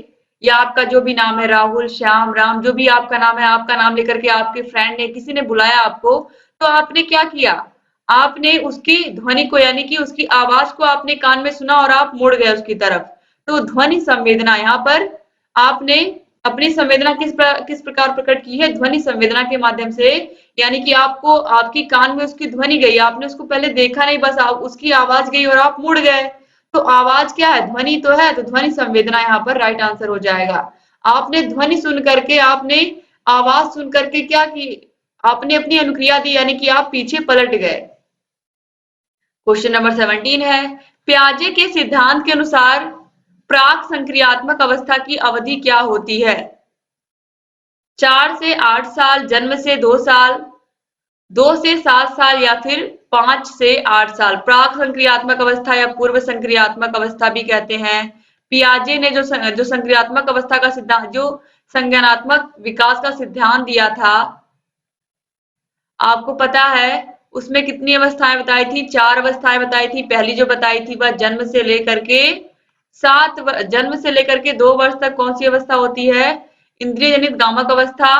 या आपका जो भी नाम है, राहुल, श्याम, राम, जो भी आपका नाम है, आपका नाम लेकर के आपके फ्रेंड ने, किसी ने बुलाया आपको, तो आपने क्या किया, आपने उसकी ध्वनि को यानी कि उसकी आवाज को आपने कान में सुना और आप मुड़ गए उसकी तरफ। तो ध्वनि संवेदना, यहाँ पर आपने अपनी संवेदना किस प्रकार प्रकट की है, ध्वनि संवेदना के माध्यम से, यानी कि आपको आपकी कान में उसकी ध्वनि गई, आपने उसको पहले देखा नहीं, बस उसकी आवाज गई और आप मुड़ गए। तो आवाज क्या है, ध्वनि तो है, तो ध्वनि संवेदना यहाँ पर राइट आंसर हो जाएगा। आपने ध्वनि सुन करके, आपने आवाज सुन करके क्या की, आपने अपनी अनुक्रिया दी यानी कि आप पीछे पलट गए। क्वेश्चन नंबर 17 है, पियाजे के सिद्धांत के अनुसार प्राक संक्रियात्मक अवस्था की अवधि क्या होती है? 4 से 8 साल, जन्म से 2 साल, 2 से 7 साल या फिर 5 से 8 साल। प्राक संक्रियात्मक अवस्था या पूर्व संक्रियात्मक अवस्था भी कहते हैं। पियाजे ने जो संक्रियात्मक अवस्था का सिद्धांत, जो संज्ञानात्मक विकास का सिद्धांत दिया था, आपको पता है उसमें कितनी अवस्थाएं बताई थी? 4 अवस्थाएं बताई थी। पहली जो बताई थी वह जन्म से लेकर के जन्म से लेकर के 2 वर्ष तक कौन सी अवस्था होती है? इंद्रिय जनित गामक अवस्था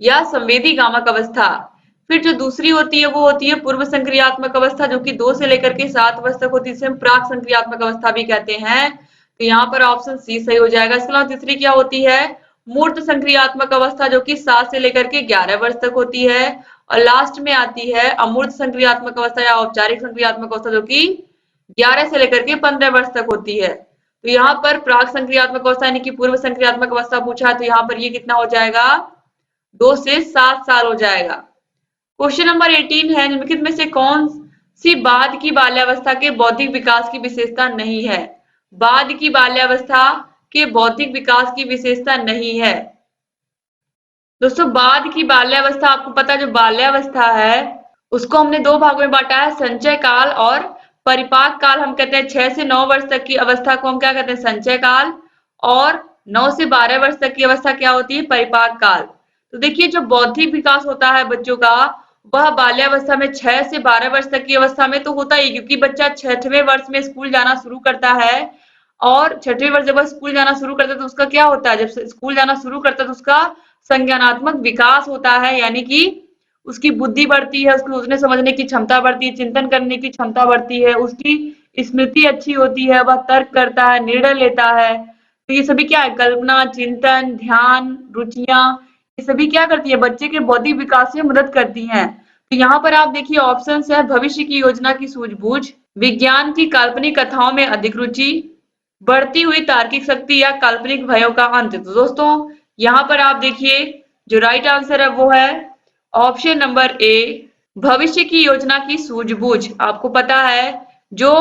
या संवेदी गामक अवस्था। फिर जो दूसरी होती है वो होती है पूर्व संक्रियात्मक अवस्था, जो कि 2 से लेकर के 7 वर्ष तक होती है, जिसे हम प्राक संक्रियात्मक अवस्था भी कहते हैं। तो यहाँ पर ऑप्शन सी सही हो जाएगा। इसके अलावा तीसरी क्या होती है? मूर्त संक्रियात्मक अवस्था, जो कि 7 से लेकर के 11 वर्ष तक होती है। और लास्ट में आती है अमूर्त संक्रियात्मक अवस्था या औपचारिक संक्रियात्मक अवस्था, जो कि 11 से लेकर के 15 वर्ष तक होती है। तो यहाँ पर प्राक संक्रियात्मक अवस्था यानी कि पूर्व संक्रियात्मक अवस्था पूछा है, तो यहाँ पर ये कितना हो जाएगा? 2 से 7 साल हो जाएगा। क्वेश्चन नंबर 18 है, निम्नलिखित में से कौन सी बाद की बाल्यावस्था के बौद्धिक विकास की विशेषता नहीं है? बाद की बाल्यावस्था के बौद्धिक विकास की विशेषता नहीं है। दोस्तों, बाद की बाल्यावस्था, आपको पता है जो बाल्यावस्था है उसको हमने 2 भागों में बांटा है, संचय काल और परिपाक काल। हम कहते हैं 6 से 9 वर्ष तक की अवस्था को हम क्या कहते हैं? संचय काल। और 9 से 12 वर्ष तक की अवस्था क्या होती है? परिपाक काल। तो देखिए, जो बौद्धिक विकास होता है बच्चों का, वह बाल्यावस्था में 6 से 12 वर्ष तक की अवस्था में तो होता ही, क्योंकि बच्चा 6वें वर्ष में स्कूल जाना शुरू करता है। और 6वें वर्ष जब वह स्कूल जाना शुरू करता है तो उसका क्या होता है? जब स्कूल जाना शुरू करता है तो उसका संज्ञानात्मक विकास होता है, यानी कि उसकी बुद्धि बढ़ती है, उसकी सोचने समझने की क्षमता बढ़ती है, चिंतन करने की क्षमता बढ़ती है, उसकी स्मृति अच्छी होती है, वह तर्क करता है, निर्णय लेता है। तो ये सभी क्या है? कल्पना, चिंतन, ध्यान, रुचियां, ये सभी क्या करती है? बच्चे के बौद्धिक विकास में मदद करती हैं। तो यहाँ पर आप देखिए ऑप्शन है, भविष्य की योजना की सूझबूझ, विज्ञान की काल्पनिक कथाओं में अधिक रुचि, बढ़ती हुई तार्किक शक्ति या काल्पनिक भयों का अंत। तो दोस्तों, यहाँ पर आप देखिए जो राइट आंसर है वो है ऑप्शन नंबर ए, भविष्य की योजना की सूझबूझ। आपको पता है जो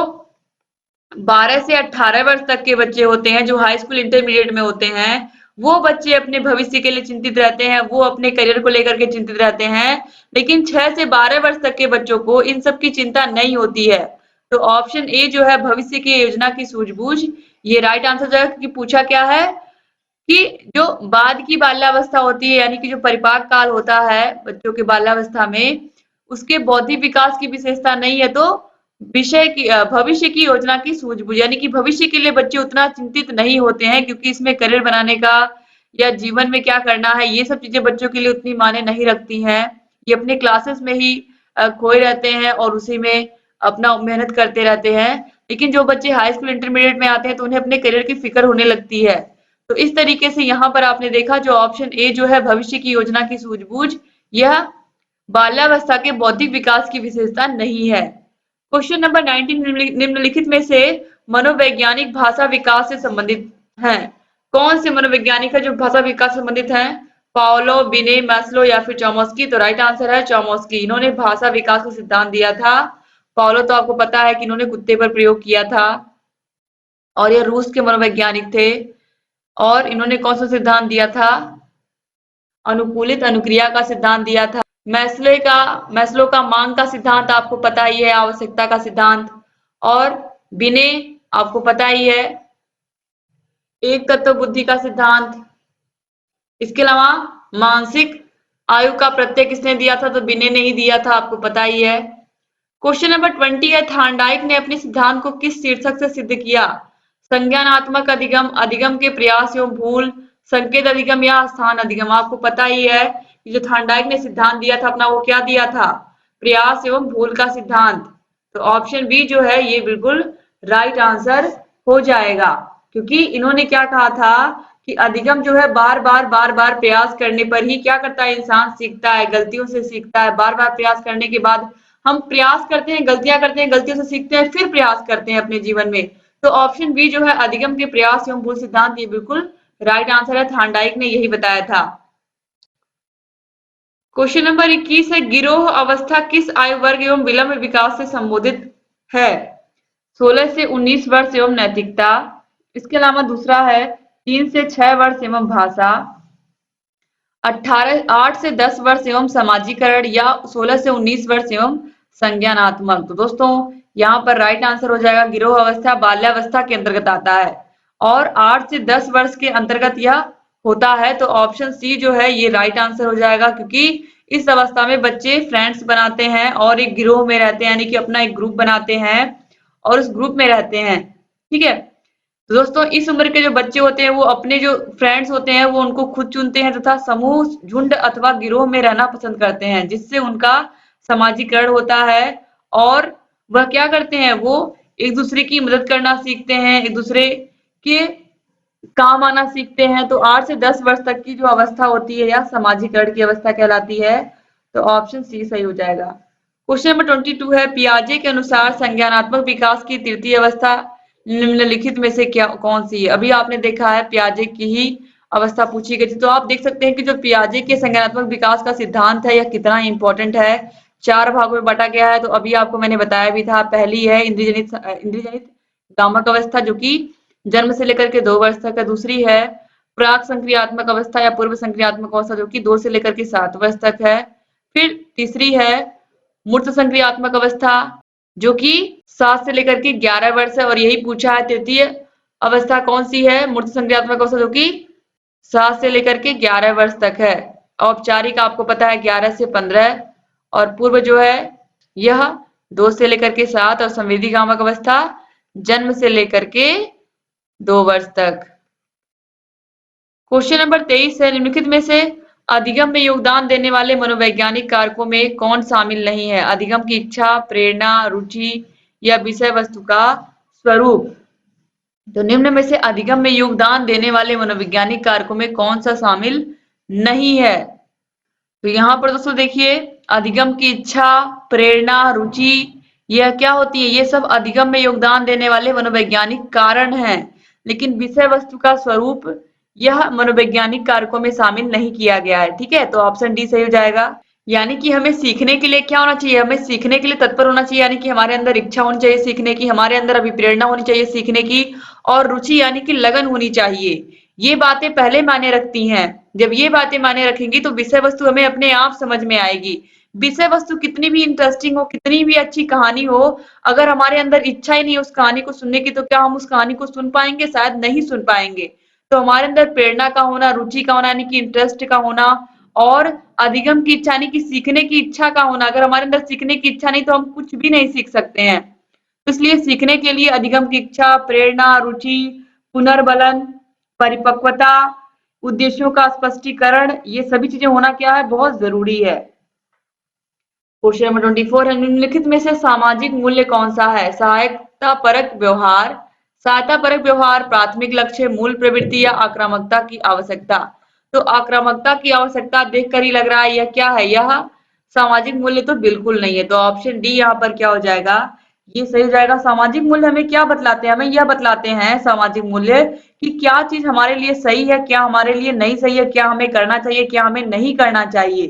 12 से 18 वर्ष तक के बच्चे होते हैं, जो हाई स्कूल इंटरमीडिएट में होते हैं, वो बच्चे अपने भविष्य के लिए चिंतित रहते हैं, वो अपने करियर को लेकर के चिंतित रहते हैं। लेकिन 6 से 12 वर्ष तक के बच्चों को इन सब की चिंता नहीं होती है। तो ऑप्शन ए जो है भविष्य की योजना की सूझबूझ, ये राइट आंसर है। कि पूछा क्या है कि जो बाद की बाल्यावस्था होती है, यानी कि जो परिपाक काल होता है बच्चों के बाल्यावस्था में, उसके बौद्धिक विकास की विशेषता नहीं है। तो भविष्य की योजना की सूझबूझ, यानी कि भविष्य के लिए बच्चे उतना चिंतित नहीं होते हैं, क्योंकि इसमें करियर बनाने का या जीवन में क्या करना है, ये सब चीजें बच्चों के लिए उतनी मायने नहीं रखती हैं। ये अपने क्लासेस में ही खोए रहते हैं और उसी में अपना मेहनत करते रहते हैं। लेकिन जो बच्चे हाई स्कूल इंटरमीडिएट में आते हैं तो उन्हें अपने करियर की फिक्र होने लगती है। तो इस तरीके से यहाँ पर आपने देखा जो ऑप्शन ए जो है भविष्य की योजना की सूझबूझ, यह बाल्यावस्था के बौद्धिक विकास की विशेषता नहीं है। क्वेश्चन नंबर 19 निम्नलिखित में से मनोवैज्ञानिक भाषा विकास से संबंधित हैं। कौन से मनोवैज्ञानिक है जो भाषा विकास से संबंधित हैं? पाओलो, बिने, मैस्लो या फिर चॉम्स्की। तो राइट आंसर है चॉम्स्की। इन्होंने भाषा विकास का सिद्धांत दिया था। पाओलो तो आपको पता है कि इन्होंने कुत्ते पर प्रयोग किया था और ये रूस के मनोवैज्ञानिक थे। और इन्होंने कौन सा सिद्धांत दिया था? अनुकूलित अनुक्रिया का सिद्धांत दिया था। मैस्लो का मांग का सिद्धांत आपको पता ही है, आवश्यकता का सिद्धांत। और बिने आपको पता ही है, एक तत्व बुद्धि का सिद्धांत। इसके अलावा मानसिक आयु का प्रत्यय किसने दिया था? तो बिने ने ही दिया था, आपको पता ही है। क्वेश्चन नंबर 20 है, थार्नडाइक ने अपने सिद्धांत को किस शीर्षक से सिद्ध किया? संज्ञानात्मक अधिगम, अधिगम के प्रयास एवं भूल, संकेत अधिगम या स्थान अधिगम। आपको पता ही है कि जो थार्नडाइक ने सिद्धांत दिया था अपना, वो क्या दिया था? प्रयास एवं भूल का सिद्धांत। तो ऑप्शन बी जो है ये बिल्कुल राइट आंसर हो जाएगा, क्योंकि इन्होंने क्या कहा था कि अधिगम जो है बार बार प्रयास करने पर ही क्या करता है? इंसान सीखता है, गलतियों से सीखता है। बार बार प्रयास करने के बाद हम प्रयास करते हैं, गलतियां करते हैं, गलतियों से सीखते हैं, फिर प्रयास करते हैं अपने जीवन में। तो ऑप्शन बी जो है अधिगम के प्रयास एवं भूल सिद्धांत, ये बिल्कुल राइट आंसर है। थार्नडाइक ने यही बताया था। क्वेश्चन नंबर 21 है, गिरोह अवस्था किस आयु वर्ग एवं विलंब विकास से संबोधित है? 16 से 19 वर्ष एवं नैतिकता। इसके अलावा दूसरा है 3 से 6 वर्ष एवं भाषा, 8 से 10 वर्ष एवं समाजीकरण, या 16 से 19 वर्ष एवं संज्ञानात्मक। तो दोस्तों यहाँ पर राइट आंसर हो जाएगा गिरोह अवस्था बाल्यावस्था के अंतर्गत आता है और 8 से 10 वर्ष के अंतर्गत यह होता है। तो ऑप्शन सी जो है ये राइट आंसर हो जाएगा, क्योंकि इस अवस्था में बच्चे फ्रेंड्स बनाते हैं और एक गिरोह में रहते हैं, यानी कि अपना एक ग्रुप बनाते हैं और उस ग्रुप में रहते हैं। ठीक है, तो दोस्तों इस उम्र के जो बच्चे होते हैं वो अपने जो फ्रेंड्स होते हैं वो उनको खुद चुनते हैं तथा समूह, झुंड अथवा गिरोह में रहना पसंद करते हैं, जिससे उनका समाजीकरण होता है और वह क्या करते हैं, वो एक दूसरे की मदद करना सीखते हैं, एक दूसरे के काम आना सीखते हैं। तो 8 से 10 वर्ष तक की जो अवस्था होती है या समाजीकरण की अवस्था कहलाती है। तो ऑप्शन सी सही हो जाएगा। क्वेश्चन नंबर 22 है, पियाजे के अनुसार संज्ञानात्मक विकास की तृतीय अवस्था निम्नलिखित में से क्या कौन सी है? अभी आपने देखा है पियाजे की ही अवस्था पूछी गई थी, तो आप देख सकते हैं कि जो पियाजे के संज्ञानात्मक विकास का सिद्धांत है यह कितना इंपॉर्टेंट है। 4 भागों में बांटा गया है। तो अभी आपको मैंने बताया भी था, पहली है इंद्रियजनित गामक अवस्था जो कि जन्म से लेकर के 2 वर्ष तक है। दूसरी है प्राक संक्रियात्मक अवस्था या पूर्व संक्रियात्मक अवस्था जो कि 2 से लेकर के 7 वर्ष तक है। फिर तीसरी है मूर्त संक्रियात्मक अवस्था जो कि 7 से लेकर के 11 वर्ष है और यही पूछा है तृतीय अवस्था कौन सी है, मूर्त संक्रियात्मक अवस्था जो कि 7 से लेकर के 11 वर्ष तक है। औपचारिक आपको पता है 11 से 15 और पूर्व जो है यह 2 से लेकर के 7 और संवेदी गामक अवस्था जन्म से लेकर के 2 वर्ष तक। क्वेश्चन नंबर 23 है, निम्नलिखित में से अधिगम में योगदान देने वाले मनोवैज्ञानिक कारकों में कौन शामिल नहीं है? अधिगम की इच्छा, प्रेरणा, रुचि या विषय वस्तु का स्वरूप। तो निम्न में से अधिगम में योगदान देने वाले मनोवैज्ञानिक कारकों में कौन सा शामिल नहीं है? तो यहाँ पर दोस्तों देखिए, अधिगम की इच्छा, प्रेरणा, रुचि, यह क्या होती है? ये सब अधिगम में योगदान देने वाले मनोवैज्ञानिक कारण हैं, लेकिन विषय वस्तु का स्वरूप यह मनोवैज्ञानिक कारकों में शामिल नहीं किया गया है। ठीक है, तो ऑप्शन डी सही हो जाएगा। यानी कि हमें सीखने के लिए क्या होना चाहिए? हमें सीखने के लिए तत्पर होना चाहिए, यानी कि हमारे अंदर इच्छा होनी चाहिए सीखने की, हमारे अंदर अभिप्रेरणा होनी चाहिए सीखने की, और रुचि यानी कि लगन होनी चाहिए। ये बातें पहले मायने रखती हैं। जब ये बातें मायने रखेंगी तो विषय वस्तु हमें अपने आप समझ में आएगी। विषय वस्तु कितनी भी इंटरेस्टिंग हो, कितनी भी अच्छी कहानी हो, अगर हमारे अंदर इच्छा ही नहीं उस कहानी को सुनने की, तो क्या हम उस कहानी को सुन पाएंगे? शायद नहीं सुन पाएंगे। तो हमारे अंदर प्रेरणा का होना, रुचि का होना यानी कि इंटरेस्ट का होना, और अधिगम की इच्छा यानी कि सीखने की इच्छा का होना। अगर हमारे अंदर सीखने की इच्छा नहीं तो हम कुछ भी नहीं सीख सकते हैं। तो इसलिए सीखने के लिए अधिगम की इच्छा, प्रेरणा, रुचि, पुनर्बलन, परिपक्वता, उद्देश्यों का स्पष्टीकरण, ये सभी चीजें होना क्या है? बहुत जरूरी है। क्वेश्चन नंबर 24 है, निम्नलिखित में से सामाजिक मूल्य कौन सा है? सहायता परक व्यवहार, सहायता परक व्यवहार, प्राथमिक लक्ष्य, मूल प्रवृत्ति या आक्रामकता की आवश्यकता। तो आक्रामकता की आवश्यकता देखकर ही लग रहा है यह क्या है? यह सामाजिक मूल्य तो बिल्कुल नहीं है। तो ऑप्शन डी यहाँ पर क्या हो जाएगा? ये सही हो जाएगा। सामाजिक मूल्य हमें क्या बतलाते हैं? हमें यह बतलाते हैं सामाजिक मूल्य कि क्या चीज हमारे लिए सही है, क्या हमारे लिए नहीं सही है, क्या हमें करना चाहिए, क्या हमें नहीं करना चाहिए।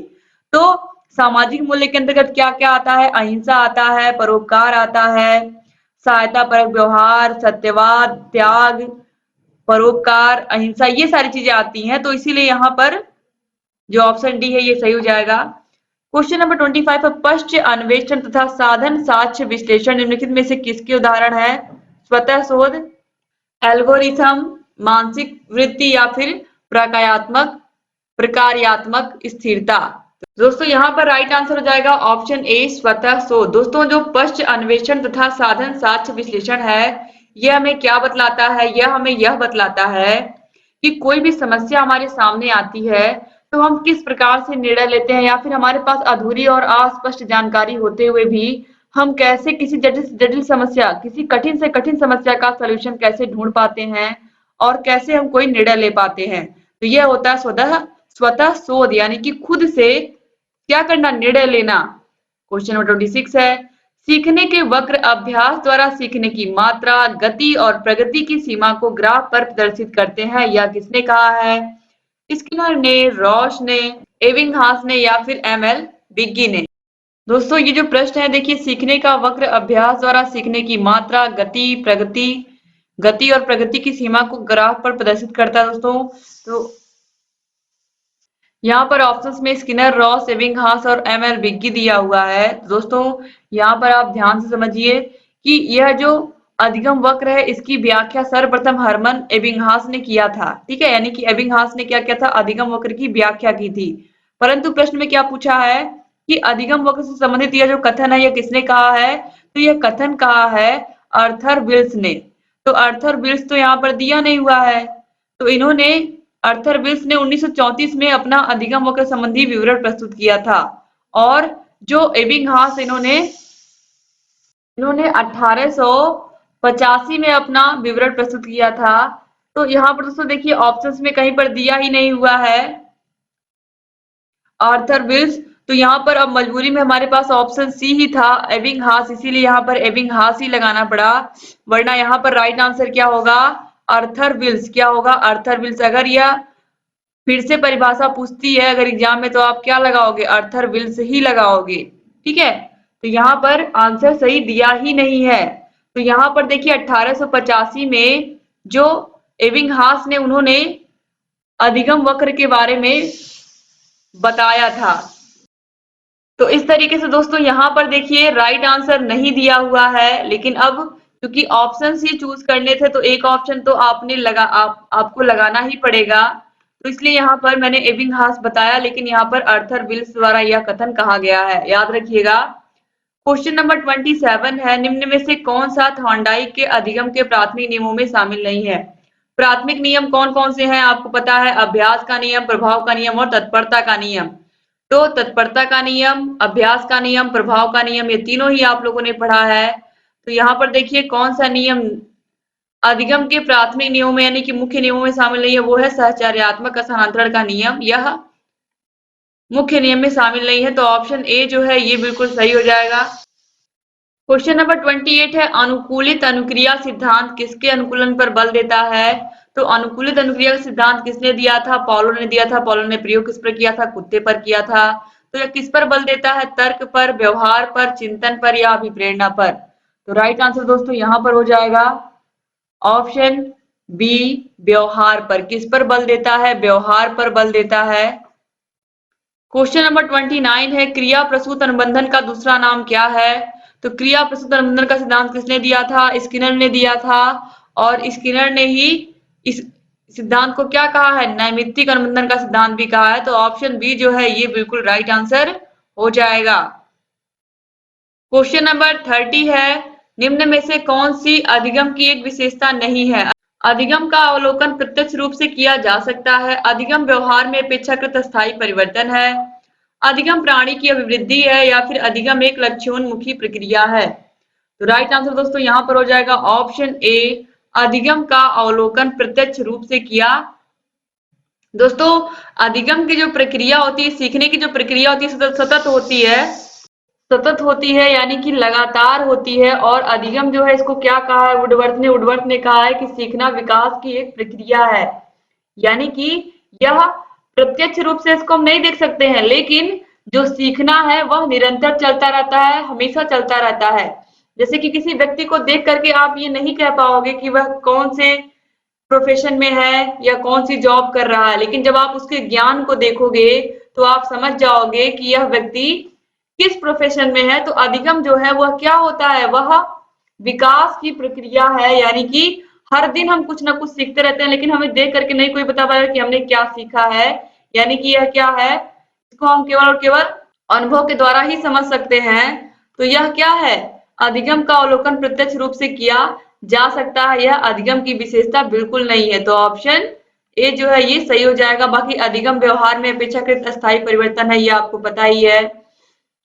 तो सामाजिक मूल्य के अंतर्गत क्या क्या आता है? अहिंसा आता है, परोपकार आता है, सहायता परक व्यवहार, सत्यवाद, त्याग, परोपकार, अहिंसा, ये सारी चीजें आती हैं। तो इसीलिए यहाँ पर जो ऑप्शन डी है ये सही हो जाएगा। क्वेश्चन नंबर 25 है, पश्च अन्वेषण तथा साधन साक्ष्य विश्लेषण निम्नलिखित में से किसके उदाहरण है? स्वतः शोध, एल्गोरिथम, मानसिक वृत्ति या फिर प्रकार्यात्मक स्थिरता। दोस्तों यहाँ पर राइट आंसर हो जाएगा ऑप्शन ए, स्वतः शोध। दोस्तों जो पश्च अन्वेषण तथा साधन साक्ष्य विश्लेषण है यह हमें क्या बतलाता है? यह हमें यह बतलाता है कि कोई भी समस्या हमारे सामने आती है तो हम किस प्रकार से निर्णय लेते हैं, या फिर हमारे पास अधूरी और अस्पष्ट जानकारी होते हुए भी हम कैसे किसी जटिल समस्या, किसी कठिन से कठिन समस्या का सलूशन कैसे ढूंढ पाते हैं और कैसे हम कोई निर्णय ले पाते हैं। तो यह होता है स्वतः शोध, यानी कि खुद से क्या करना? निर्णय लेना। क्वेश्चन नंबर 26 है, सीखने के वक्र अभ्यास द्वारा सीखने की मात्रा, गति और प्रगति की सीमा को ग्राफ पर प्रदर्शित करते हैं। यह किसने कहा है? स्किनर ने, रॉश ने, एबिंगहास ने या फिर एमएल बिग्गी ने। दोस्तों ये जो प्रश्न है देखिए, सीखने का वक्र अभ्यास द्वारा सीखने की मात्रा, गति और प्रगति की सीमा को ग्राफ पर प्रदर्शित करता है दोस्तों। तो यहाँ पर ऑप्शंस में स्किनर, रॉस, एबिंगहास और एमएल बिग्गी दिया हुआ है। दोस्तों यहाँ पर आप ध्यान से समझिए कि यह जो अधिगम वक्र है इसकी व्याख्या सर्वप्रथम हरमन एबिंगहास ने किया था। ठीक है, यानी कि एबिंगहास ने क्या किया था, अधिगम वक्र की व्याख्या की थी। परंतु प्रश्न में क्या पूछा है कि अधिगम वक्र से संबंधित यह जो कथन है यह किसने कहा है, तो यह कथन कहा है आर्थर विल्स ने। तो आर्थर विल्स तो यहाँ पर दिया नहीं हुआ है, तो इन्होंने आर्थर विल्स ने 1934 में अपना अधिगम वक्र संबंधी विवरण प्रस्तुत किया था। और जो एबिंगहास इन्होंने 1885 में अपना विवरण प्रस्तुत किया था। तो यहाँ पर दोस्तों देखिए ऑप्शंस में कहीं पर दिया ही नहीं हुआ है आर्थर विल्स, तो यहाँ पर अब मजबूरी में हमारे पास ऑप्शन सी ही था एबिंगहास, इसीलिए यहाँ पर एबिंगहास ही लगाना पड़ा। वरना यहाँ पर राइट आंसर क्या होगा, आर्थर विल्स। क्या होगा, आर्थर विल्स। अगर यह फिर से परिभाषा पूछती है अगर एग्जाम में, तो आप क्या लगाओगे, आर्थर विल्स ही लगाओगे। ठीक है, तो यहाँ पर आंसर सही दिया ही नहीं है। तो यहाँ पर देखिए 1885 में जो एबिंगहास ने उन्होंने अधिगम वक्र के बारे में बताया था। तो इस तरीके से दोस्तों यहाँ पर देखिए राइट आंसर नहीं दिया हुआ है, लेकिन अब क्योंकि ऑप्शन ही चूज करने थे तो एक ऑप्शन तो आपको लगाना ही पड़ेगा। तो इसलिए यहाँ पर मैंने एबिंगहास बताया, लेकिन यहाँ पर आर्थर विल्स द्वारा यह कथन कहा गया है, याद रखिएगा। क्वेश्चन नंबर 27 है, निम्न में से कौन सा थॉर्नडाइक के अधिगम के प्राथमिक नियमों में शामिल नहीं है। प्राथमिक नियम कौन कौन से हैं आपको पता है, अभ्यास का नियम, प्रभाव का नियम और तत्परता का नियम। तो तत्परता का नियम, अभ्यास का नियम, प्रभाव का नियम, ये तीनों ही आप लोगों ने पढ़ा है। तो यहाँ पर देखिए कौन सा नियम अधिगम के प्राथमिक नियमों में यानी कि मुख्य नियमों में शामिल नहीं है, वो है सहचर्यात्मक स्थानांतरण का नियम। यह मुख्य नियम में शामिल नहीं है, तो ऑप्शन ए जो है ये बिल्कुल सही हो जाएगा। क्वेश्चन नंबर 28 है, अनुकूलित अनुक्रिया सिद्धांत किसके अनुकूलन पर बल देता है। तो अनुकूलित अनुक्रिया का सिद्धांत किसने दिया था, पॉलो ने दिया था। पॉलो ने प्रयोग किस पर किया था, कुत्ते पर किया था। तो यह किस पर बल देता है, तर्क पर, व्यवहार पर, चिंतन पर या अभिप्रेरणा पर। तो राइट आंसर दोस्तों यहाँ पर हो जाएगा ऑप्शन बी, व्यवहार पर। किस पर बल देता है, व्यवहार पर बल देता है। क्वेश्चन नंबर 29 है, क्रिया प्रसूत अनुबंधन का दूसरा नाम क्या है। तो क्रिया प्रसूत अनुबंधन का सिद्धांत किसने दिया था, स्किनर ने दिया था। और स्किनर ने ही इस सिद्धांत को क्या कहा है, नैमित्तिक अनुबंधन का सिद्धांत भी कहा है। तो ऑप्शन बी जो है ये बिल्कुल राइट आंसर हो जाएगा। क्वेश्चन नंबर 30 है, निम्न में से कौन सी अधिगम की एक विशेषता नहीं है। अधिगम का अवलोकन प्रत्यक्ष रूप से किया जा सकता है। अधिगम व्यवहार में अपेक्षाकृत स्थायी परिवर्तन है। अधिगम प्राणी की अभिवृद्धि है या फिर अधिगम एक लक्ष्योन्मुखी प्रक्रिया है। तो राइट आंसर दोस्तों यहाँ पर हो जाएगा ऑप्शन ए, अधिगम का अवलोकन प्रत्यक्ष रूप से किया। दोस्तों अधिगम की जो प्रक्रिया होती है, सीखने की जो प्रक्रिया होती है सतत होती है यानी कि लगातार होती है। और अधिगम जो है इसको क्या कहा है, वुडवर्थ ने कहा है कि सीखना विकास की एक प्रक्रिया है। यानी कि यह प्रत्यक्ष रूप से इसको हम नहीं देख सकते हैं, लेकिन जो सीखना है वह निरंतर चलता रहता है, हमेशा चलता रहता है। जैसे कि किसी व्यक्ति को देख करके आप ये नहीं कह पाओगे कि वह कौन से प्रोफेशन में है या कौन सी जॉब कर रहा है, लेकिन जब आप उसके ज्ञान को देखोगे तो आप समझ जाओगे कि यह व्यक्ति किस प्रोफेशन में है। तो अधिगम जो है वह क्या होता है, वह विकास की प्रक्रिया है। यानी कि हर दिन हम कुछ ना कुछ सीखते रहते हैं, लेकिन हमें देख करके नहीं कोई बता पाएगा कि हमने क्या सीखा है। यानी कि यह क्या है, इसको हम केवल और केवल अनुभव के द्वारा ही समझ सकते हैं। तो यह क्या है, अधिगम का अवलोकन प्रत्यक्ष रूप से किया जा सकता है, यह अधिगम की विशेषता बिल्कुल नहीं है। तो ऑप्शन ए जो है ये सही हो जाएगा। बाकी अधिगम व्यवहार में अपेक्षाकृत अस्थायी परिवर्तन है, ये आपको पता ही है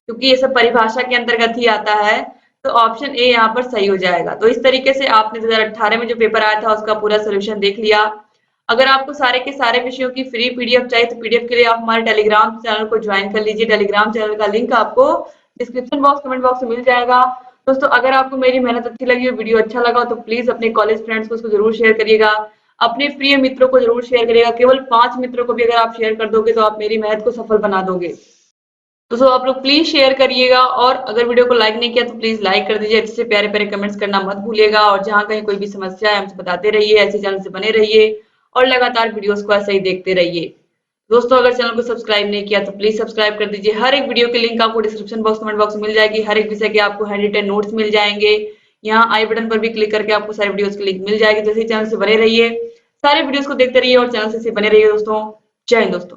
क्योंकि ये सब परिभाषा के अंतर्गत ही आता है। तो ऑप्शन ए यहाँ पर सही हो जाएगा। तो इस तरीके से आपने 2018 में जो पेपर आया था उसका पूरा सोल्यूशन देख लिया। अगर आपको सारे के सारे विषयों की फ्री पीडीएफ चाहिए तो पीडीएफ के लिए आप हमारे टेलीग्राम चैनल को ज्वाइन कर लीजिए। टेलीग्राम चैनल का लिंक आपको डिस्क्रिप्शन बॉक्स, कमेंट बॉक्स में मिल जाएगा। दोस्तों अगर आपको मेरी मेहनत अच्छी लगी हो, वीडियो अच्छा लगा हो, तो प्लीज अपने कॉलेज फ्रेंड्स को उसको जरूर शेयर करिएगा। अपने प्रिय मित्रों को जरूर शेयर करिएगा। केवल 5 मित्रों को भी अगर आप शेयर कर दोगे तो आप मेरी मेहनत को सफल बना दोगे। दोस्तों आप लोग प्लीज शेयर करिएगा, और अगर वीडियो को लाइक नहीं किया तो प्लीज लाइक कर दीजिए। अच्छे प्यारे प्यारे कमेंट्स करना मत भूलिएगा, और जहां कहीं कोई भी समस्या है हमसे बताते रहिए। ऐसे चैनल से बने रहिए और लगातार वीडियोस को ऐसे ही देखते रहिए। दोस्तों अगर चैनल को सब्सक्राइब नहीं किया तो प्लीज सब्सक्राइब कर दीजिए। हर एक वीडियो की लिंक आपको डिस्क्रिप्शन बॉक्स, कमेंट बॉक्स में मिल जाएगी। हर एक विषय के आपको हैंड रिटन नोट्स मिल जाएंगे। यहाँ आई बटन पर भी क्लिक करके आपको सारे वीडियोस की लिंक मिल जाएगी। जैसे चैनल से बने रहिए, सारे वीडियोस को देखते रहिए और चैनल से बने रहिए दोस्तों। जय हिंद दोस्तों।